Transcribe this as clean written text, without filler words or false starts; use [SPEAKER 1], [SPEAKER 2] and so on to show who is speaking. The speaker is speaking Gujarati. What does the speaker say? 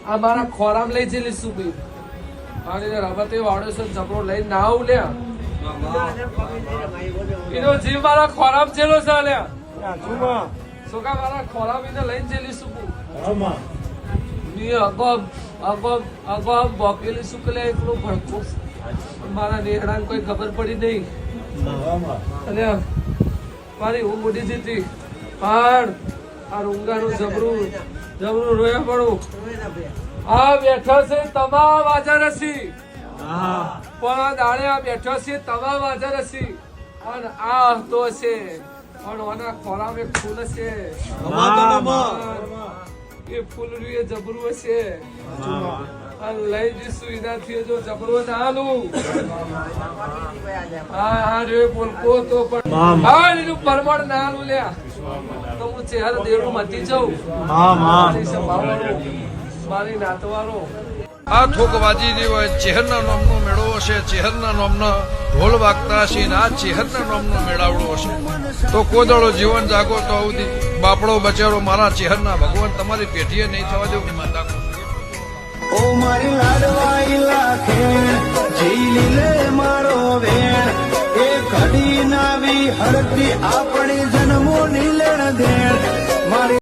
[SPEAKER 1] આ મારા ખોરામ લઈ જઈ શું ભાઈ અને રમતે વાળો છે જબરો લઈને ના આવું લ્યા એનો જીવ મારા ખોરામ જેલો છે લ્યા સોકા મારા ખોરામ એને લઈને જઈ શું અગમ બોકેલી સુકલે એકલો ભડકો મારા નેહડાને કોઈ ખબર પડી નહીં અને મારી ઊંઘ ઉડી જતી પણ આ રૂંગાનું જબરું રોયા પડું આ બેઠો છે તમામ હાજર હસી પણ દાડે આ બેઠો છે તમામ હાજર હસી અને આ હતો છે પણ ઓના ખોરામ એક ફૂલ છે એ ફૂલરી એ જબરું હશે લઈ જઈશું એનાથી જો જબરો ના લું હા રે બોલકો તો પણ હા એનું પરમણ ના લું લ્યા તો હું ચહેર દેડું મતી જાઉં મારી નાતવારો
[SPEAKER 2] આ થોકવાજી ની હોય ચેહરના નામનો મેળો હશે ચેહરના નામના ઢોલ વાગતા હશે ને આ ચેહરના નામનો મેળાવડો હશે તો કોદળો જીવન જાગો તો અવધી બાપડો બચારો મારા ચેહરના ભગવાન તમારી પેઢીએ નહીં થવા દેવું માતા
[SPEAKER 3] ઓ મારી લાડવાઈ લાખે જીલી લે મારો વેણ એ ઘડી નાવી હરતી આપણે